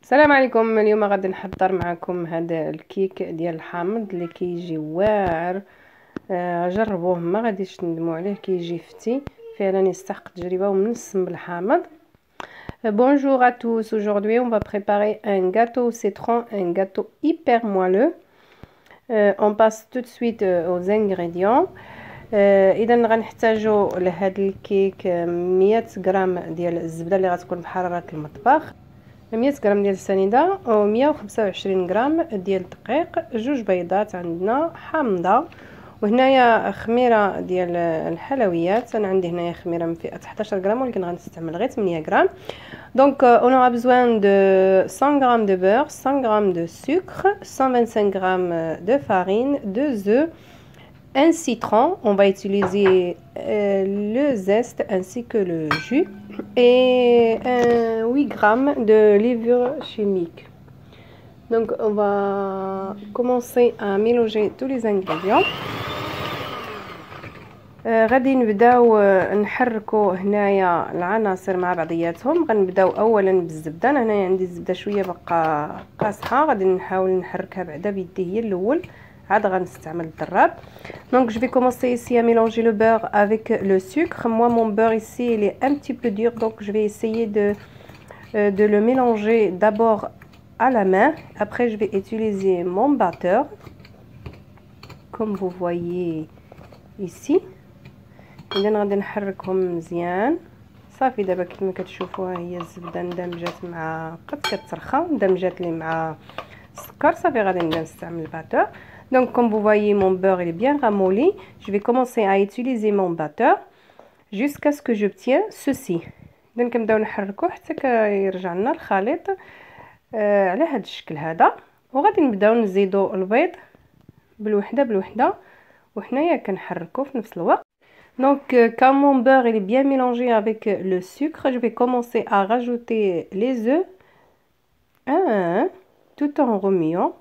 السلام عليكم. اليوم غادي نحضر معكم هذا الكيك ديال الحامض اللي كيجي واعر. جربوه ما غاديش تندموا عليه، كيجي فتي فعلا يستحق التجربه ومنسم بالحامض. Bonjour à tous, aujourd'hui on va préparer un gâteau au citron, un gâteau hyper moelleux. On passe tout de suite aux ingrédients. اذا غنحتاجوا لهذا الكيك 100 غرام ديال الزبده اللي غتكون بحراره المطبخ، 100 غرام ديال السنيده، و 125 غرام ديال الدقيق، جوج بيضات عندنا حامضه، وهنايا خميره ديال الحلويات. انا عندي هنايا خميره من فئه 11 غرام ولكن غنستعمل غير 8 غرام. Donc on aura besoin de 100 g de beurre, 100 g de sucre, 125 g de farine, 2 œufs, un citron, on va utiliser le zeste ainsi que le jus, et 8 g de levure chimique. Donc on va commencer à mélanger tous les ingrédients. غادي نبداو نحركوا هنايا العناصر مع بعضياتهم. غنبداو اولا بالزبده. انا هنايا عندي الزبده شويه بقى قاصحه، غادي نحاول نحركها بعدا بيدي هي الاول، عاد غنستعمل الضراب. Donc je vais commencer ici à mélanger le beurre avec le sucre. Moi mon beurre ici il est un petit peu dur, donc je vais essayer de le mélanger d'abord à la main. Après je vais utiliser mon batteur comme vous voyez ici. اذا غادي نحركهم مزيان. صافي دابا كما كتشوفوا هي الزبده اندمجات مع قد كترخى، اندمجات لي مع السكر. صافي غادي نبدا نستعمل الباتور. Donc comme vous voyez mon beurre il est bien ramolli. Je vais commencer à utiliser mon batteur jusqu'à ce que j'obtienne ceci. اذا كنبداو نحركوه حتى كيرجع لنا الخليط على هذا الشكل هذا، وغادي نبداو نزيدو البيض بالوحده بالوحده وحنايا كنحركو في نفس الوقت. Donc quand mon beurre il est bien mélangé avec le sucre, je vais commencer à rajouter les œufs un à un tout en remuant.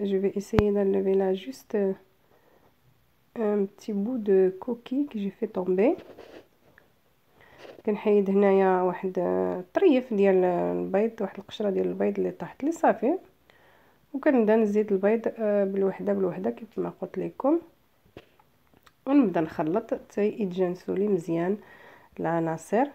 Je vais essayer d'enlever là juste un petit bout de coquille que j'ai fait tomber. كنحيد هنايا واحد طريف ديال البيض، واحد القشره ديال البيض اللي طاحت لي صافي، وكنبدا نزيد البيض بالوحده بالوحده كيف ما قلت لكم، ونبدا نخلط حتى يتجانسوا لي مزيان العناصر.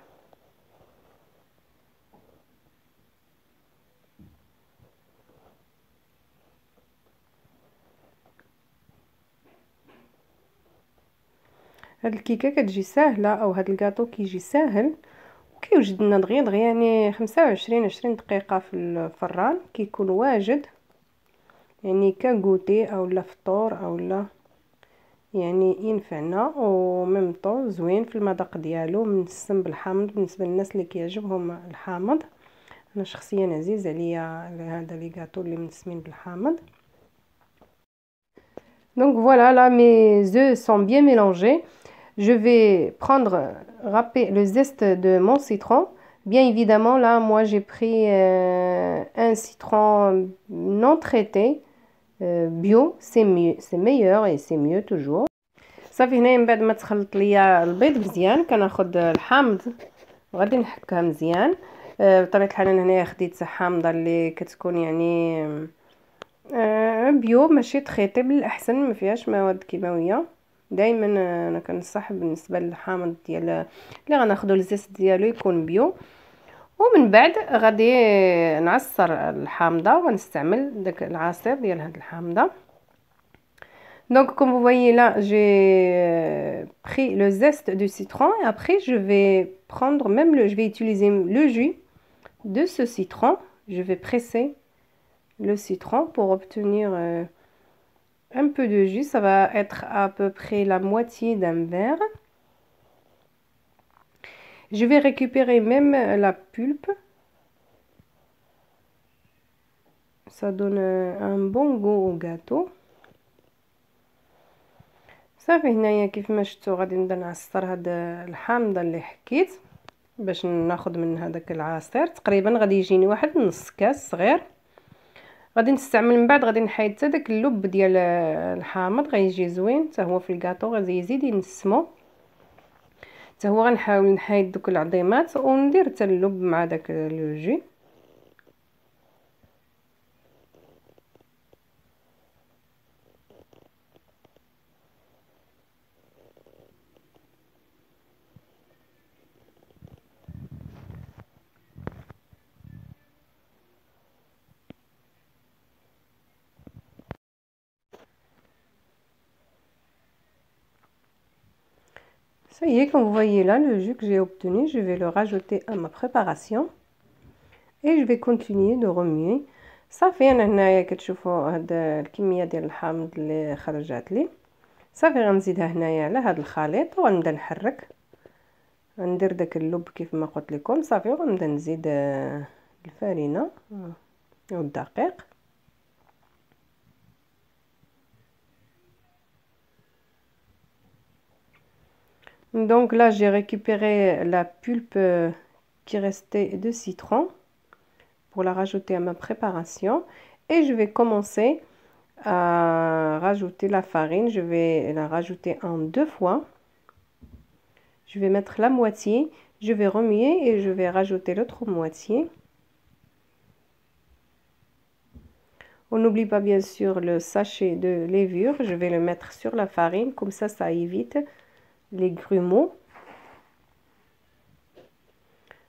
هاد الكيكه كتجي ساهله، او هاد الكاطو كيجي ساهل وكيوجد لنا دغيا دغيا، يعني 25-20 دقيقه في الفران كيكون واجد، يعني كغوتي او لا فطور او لا، يعني ينفعنا وميم طون زوين في المذاق ديالو، منسم بالحامض. بالنسبه للناس اللي كيعجبهم الحامض، انا شخصيا عزيز عليا هذا لي غاتو اللي منسمين بالحامض. Donc voilà, là mes œufs sont bien mélangés. Je vais prendre, râper le zeste de mon citron. Bien évidemment, là, moi j'ai pris un citron non traité, bio, c'est mieux, c'est meilleur et c'est mieux toujours. صافي هنا من بعد ما تخلط ليا البيض مزيان كناخد الحامض وغادي نحكها مزيان. بطبيعه الحال انا هنايا خديت حامضه اللي كتكون يعني بيو ماشي تخيطي، بالاحسن ما فيهاش مواد كيماويه. دائما انا كنصح بالنسبه للحامض ديال اللي غناخدو الزيت ديالو يكون بيو. ومن بعد غادي نعصر الحامضه ونستعمل داك العصير ديال هاد الحامضه. Donc comme vous voyez là, j'ai pris le zeste du citron et après je vais prendre je vais utiliser le jus de ce citron. Je vais presser le citron pour obtenir un peu de jus. Ça va être à peu près la moitié d'un verre. Je vais récupérer même la pulpe. Ça donne un bon goût au gâteau. صافي هنايا كيف ما شفتوا غادي نبدا نعصر هاد الحامضه اللي حكيت باش ناخذ من هذاك العصير. تقريبا غادي يجيني واحد نص كاس صغير. غادي نستعمل من بعد، غادي نحيد حتى داك اللب ديال الحامض، غيجي زوين حتى هو في الكاطو، غادي يزيد ينسمو حتى هو غنحاول نحيد دوك العظيمات وندير حتى اللب مع داك لو جو. Ça y est, comme vous voyez là, le jus que j'ai obtenu, je vais le rajouter à ma préparation et je vais continuer de remuer. صافي انا هنايا كتشوفوا هاد الكميه ديال الحامض اللي خرجات لي. صافي غنزيدها هنايا على هاد الخليط وغنبدا نحرك، غندير داك اللب كيف ما قلت لكم. صافي وغنبدا نزيد الفرينه والدقيق. Donc là, j'ai récupéré la pulpe qui restait de citron pour la rajouter à ma préparation. Et je vais commencer à rajouter la farine. Je vais la rajouter en 2 fois. Je vais mettre la moitié, je vais remuer et je vais rajouter l'autre moitié. On n'oublie pas bien sûr le sachet de levure. Je vais le mettre sur la farine, comme ça évite les grumeaux.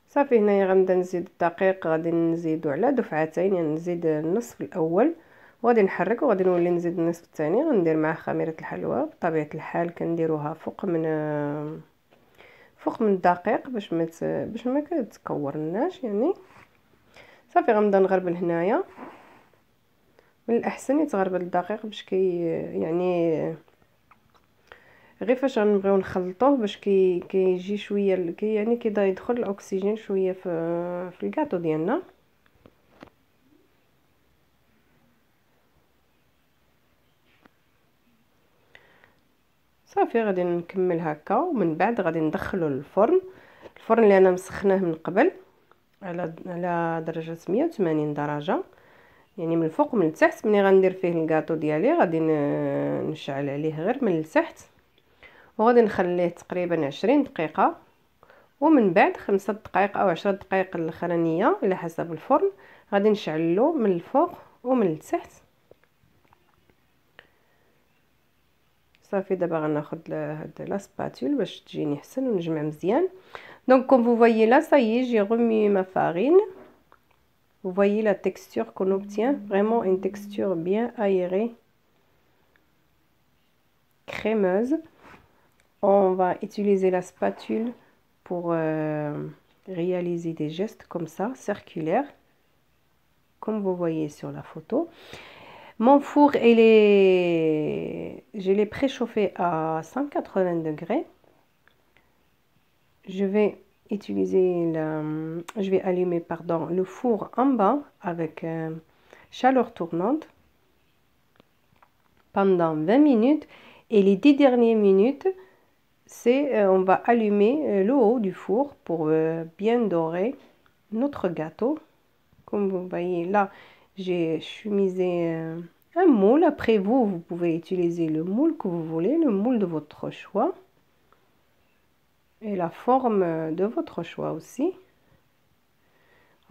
صافي هنايا غنبدا نزيد الدقيق، غادي نزيدو على دفعتين، يعني نزيد النصف الاول وغادي نحرك وغادي نولي نزيد النصف الثاني. غندير معاه خميره الحلوى بطبيعه الحال كنديروها فوق من الدقيق باش ما كتكورناش يعني. صافي غنبدا نغربل هنايا، من الاحسن يتغربل الدقيق باش يعني غير فاش غنبغيو نخلطوه باش كيجي شويه يعني كيبدا يدخل الاكسجين شويه في الكاطو ديالنا. صافي غادي نكمل هكا ومن بعد غادي ندخلو للفرن. الفرن اللي انا مسخناه من قبل على درجه 180 درجه، يعني من الفوق ومن التحت. ملي غندير فيه الكاطو ديالي غادي نشعل عليه غير من التحت وغادي نخليه تقريبا 20 دقيقه، ومن بعد 5 دقائق او 10 دقائق الاخرانيه على حسب الفرن غادي نشعلو من الفوق ومن التحت. صافي دابا غناخد هاد لا سباتول باش تجيني حسن ونجمع مزيان. Donc comme vous voyez là, ça y est, j'ai remué ma farine. Vous voyez la texture qu'on obtient, vraiment une texture bien aérée, crémeuse. On va utiliser la spatule pour réaliser des gestes comme ça, circulaires, comme vous voyez sur la photo. Mon four, je l'ai préchauffé à 180 degrés. Je vais allumer le four en bas avec chaleur tournante pendant 20 minutes. Et les 10 dernières minutes, on va allumer le haut du four pour bien dorer notre gâteau. Comme vous voyez là, j'ai chemisé un moule. Après vous pouvez utiliser le moule que vous voulez, le moule de votre choix. Et la forme de votre choix aussi.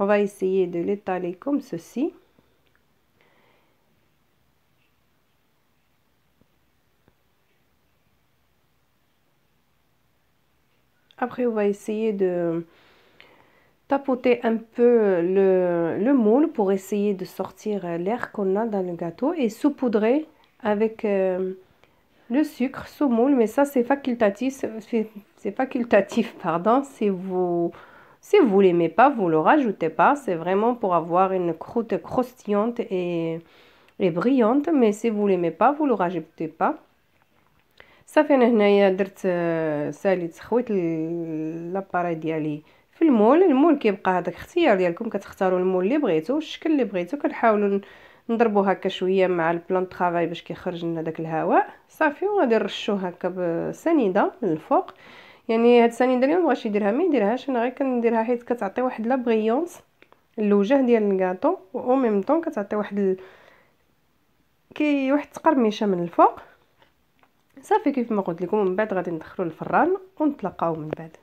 On va essayer de l'étaler comme ceci. Après, on va essayer de tapoter un peu le moule pour essayer de sortir l'air qu'on a dans le gâteau et saupoudrer avec le sucre sous moule. Mais ça, c'est facultatif. C'est facultatif, pardon. Si vous l'aimez pas, vous le rajoutez pas. C'est vraiment pour avoir une croûte croustillante et brillante. Mais si vous l'aimez pas, vous le rajoutez pas. صافي انا هنايا درت ساليت خويت لاباري ديالي في المول كيبقى هذاك اختيار ديالكم، كتختاروا المول اللي بغيتو الشكل اللي بغيتو. كنحاولوا نضربوا هكا شويه مع البلان طرافاي باش كيخرج لنا داك الهواء. صافي وغادي نرشوه هكا بسنيده من الفوق. يعني هاد السنيده اللي مبغاش يديرها ما يديرهاش، انا غير كنديرها حيت كتعطي واحد لا بريونس الوجه ديال الكاطو و ميم طون كتعطي واحد واحد التقرميشه من الفوق. صافي كيف ما قلت لكم، من بعد غادي ندخلو للفران ونتلاقاو من بعد.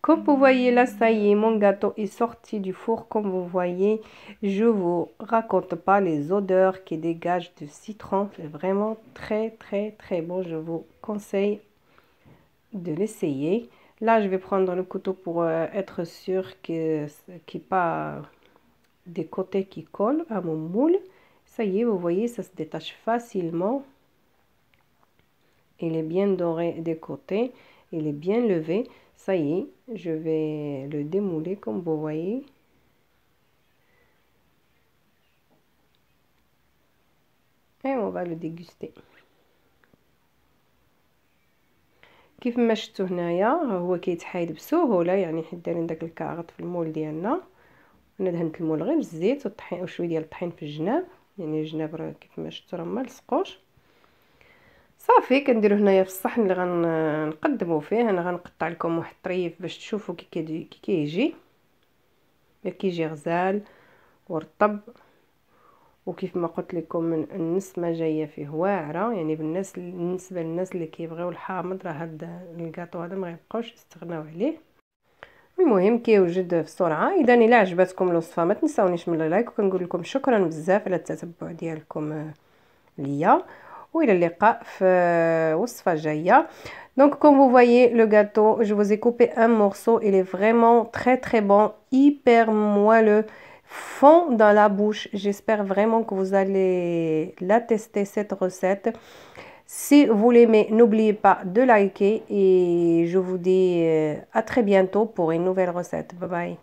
Comme vous voyez là, ça y est, mon gâteau est sorti du four. Comme vous voyez, je vous raconte pas les odeurs qui dégagent du citron. C'est vraiment très bon. Je vous conseille de l'essayer. Là, je vais prendre le couteau pour être sûr qu'il n'y ait pas des côtés qui collent à mon moule. Ça y est, vous voyez, ça se détache facilement. Il est bien doré des côtés. Il est bien levé. Ça y est, je vais le démouler comme vous voyez. Et on va le déguster. كيف ما شفتوا هنايا هو كيتحايد بسهوله، يعني حيت دايرين داك الكاغط في المول ديالنا. انا دهنت المول غير بالزيت والطحين وشويه ديال الطحين في الجناب، يعني الجناب راه كيف ما شفتوا راه ما لصقوش. صافي كنديرو هنايا في الصحن اللي غنقدموا فيه. انا غنقطع لكم واحد الطريف باش تشوفوا كي كيجي، كيجي غزال ورطب. وكيف ما قلت لكم النسمه جايه فيه واعره، يعني بالنسبه للناس اللي كيبغيو الحامض راه هذا الكاطو هذا ما يبقاوش يستغناو عليه. المهم كيوجد في سرعه. اذا الا عجبتكم الوصفه ما تنساونيش من اللايك، وكنقول لكم شكرا بزاف على التتبع ديالكم ليا، والى اللقاء في وصفه جايه. Donc comme vous voyez le gâteau, je vous ai coupé un morceau, il est vraiment très bon, hyper moelleux, fond dans la bouche. J'espère vraiment que vous allez la tester cette recette. Si vous l'aimez, n'oubliez pas de liker et je vous dis à très bientôt pour une nouvelle recette. Bye bye.